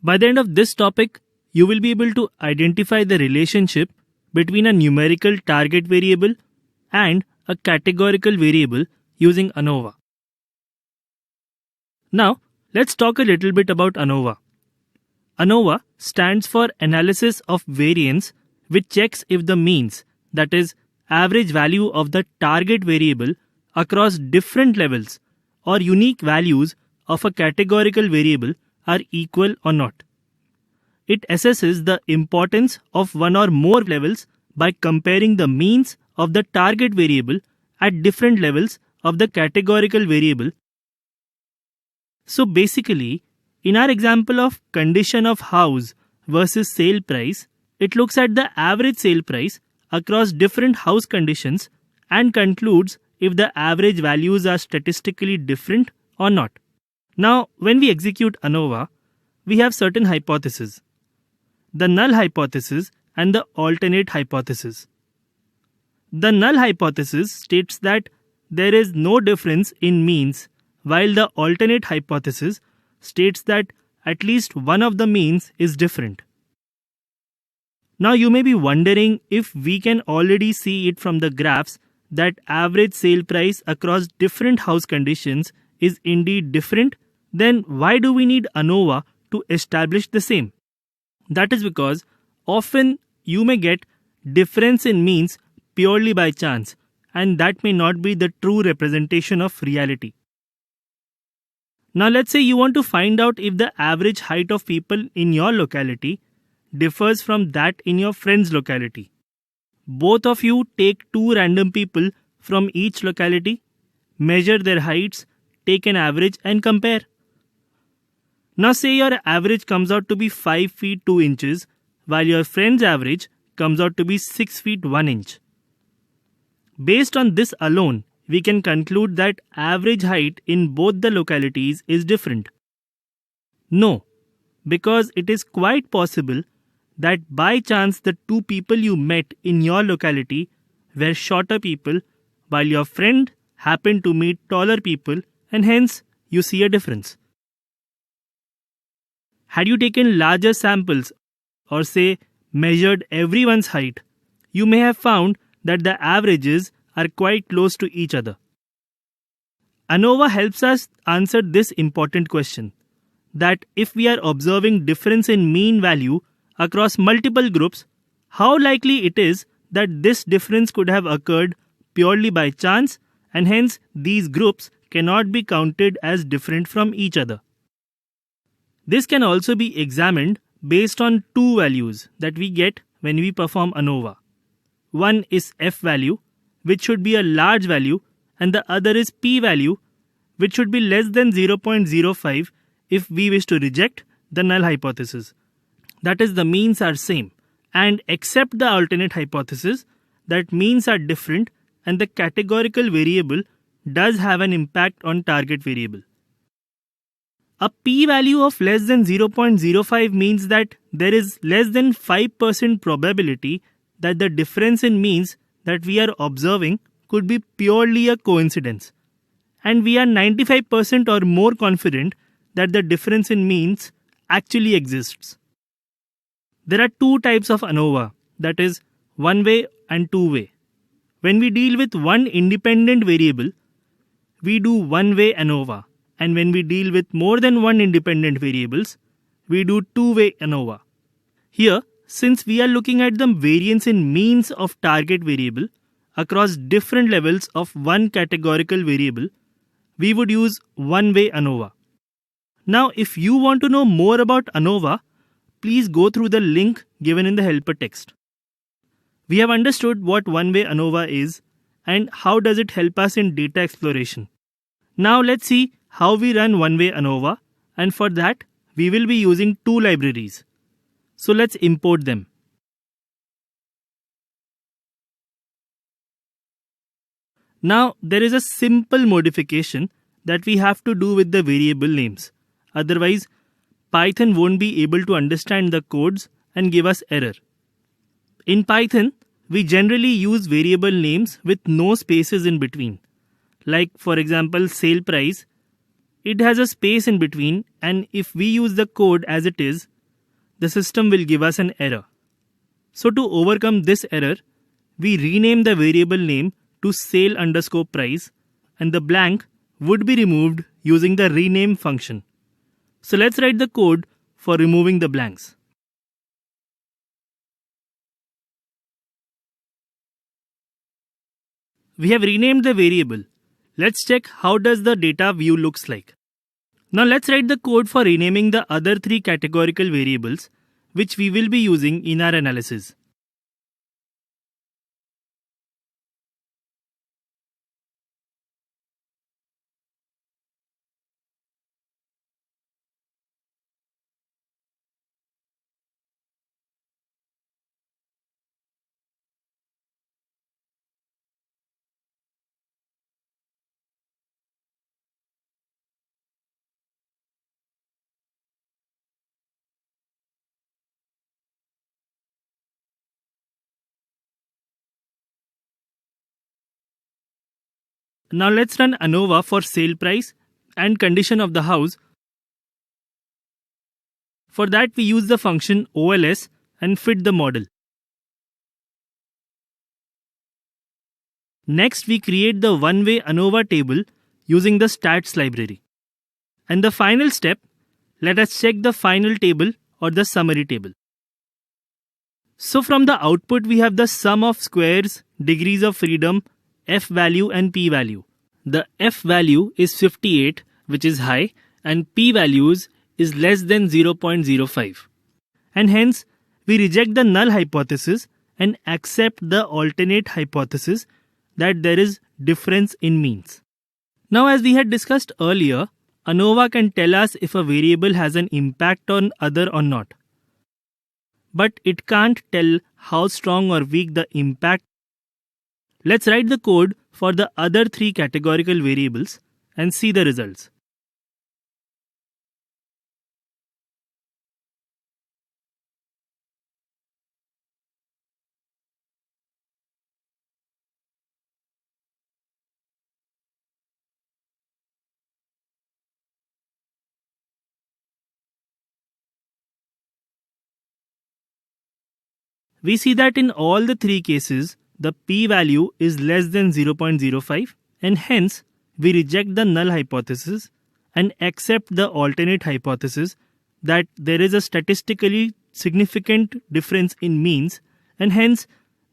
By the end of this topic, you will be able to identify the relationship between a numerical target variable and a categorical variable using ANOVA. Now, let's talk a little bit about ANOVA. ANOVA stands for Analysis of Variance, which checks if the means, that is, average value of the target variable across different levels or unique values of a categorical variable are equal or not. It assesses the importance of one or more levels by comparing the means of the target variable at different levels of the categorical variable. So basically, in our example of condition of house versus sale price, it looks at the average sale price across different house conditions and concludes if the average values are statistically different or not. Now, when we execute ANOVA, we have certain hypotheses: the null hypothesis and the alternate hypothesis. The null hypothesis states that there is no difference in means, while the alternate hypothesis states that at least one of the means is different. Now you may be wondering if we can already see it from the graphs that average sale price across different house conditions is indeed different, then why do we need ANOVA to establish the same? That is because often you may get difference in means purely by chance, and that may not be the true representation of reality. Now let's say you want to find out if the average height of people in your locality differs from that in your friend's locality. Both of you take two random people from each locality, measure their heights, take an average and compare. Now say your average comes out to be 5 feet 2 inches, while your friend's average comes out to be 6 feet 1 inch. Based on this alone, we can conclude that average height in both the localities is different. No, because it is quite possible that by chance the two people you met in your locality were shorter people, while your friend happened to meet taller people, and hence you see a difference. Had you taken larger samples, or say measured everyone's height, you may have found that the averages are quite close to each other. ANOVA helps us answer this important question, that if we are observing difference in mean value across multiple groups, how likely it is that this difference could have occurred purely by chance, and hence these groups cannot be counted as different from each other. This can also be examined based on two values that we get when we perform ANOVA. One is F value, which should be a large value, and the other is P value, which should be less than 0.05 if we wish to reject the null hypothesis. That is, the means are same, and accept the alternate hypothesis that means are different and the categorical variable does have an impact on target variable. A p-value of less than 0.05 means that there is less than 5% probability that the difference in means that we are observing could be purely a coincidence, and we are 95% or more confident that the difference in means actually exists. There are two types of ANOVA, that is, one-way and two-way. When we deal with one independent variable, we do one-way ANOVA, and when we deal with more than one independent variables, we do two-way ANOVA. Here, since we are looking at the variance in means of target variable across different levels of one categorical variable, we would use one-way ANOVA. Now, if you want to know more about ANOVA, please go through the link given in the helper text. We have understood what one-way ANOVA is and how does it help us in data exploration. Now let's see how we run one-way ANOVA, and for that we will be using two libraries. So let's import them. Now there is a simple modification that we have to do with the variable names. Otherwise, Python won't be able to understand the codes and give us error. In Python, we generally use variable names with no spaces in between. Like for example, sale price, it has a space in between and if we use the code as it is, the system will give us an error. So to overcome this error, we rename the variable name to sale_price and the blank would be removed using the rename function. So let's write the code for removing the blanks. We have renamed the variable. Let's check how does the data view looks like. Now let's write the code for renaming the other three categorical variables which we will be using in our analysis. Now let's run ANOVA for sale price and condition of the house. For that we use the function OLS and fit the model. Next we create the one-way ANOVA table using the stats library. And the final step, let us check the final table or the summary table. So from the output we have the sum of squares, degrees of freedom, F value and P value. The F value is 58, which is high, and P values is less than 0.05. And hence we reject the null hypothesis and accept the alternate hypothesis that there is difference in means. Now as we had discussed earlier, ANOVA can tell us if a variable has an impact on other or not. But it can't tell how strong or weak the impact. Let's write the code for the other three categorical variables and see the results. We see that in all the three cases, the p-value is less than 0.05 and hence we reject the null hypothesis and accept the alternate hypothesis that there is a statistically significant difference in means and hence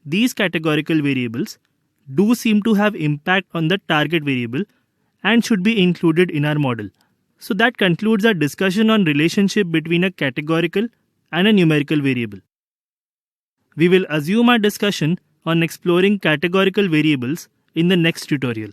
these categorical variables do seem to have impact on the target variable and should be included in our model. So that concludes our discussion on relationship between a categorical and a numerical variable. We will assume our discussion on exploring categorical variables in the next tutorial.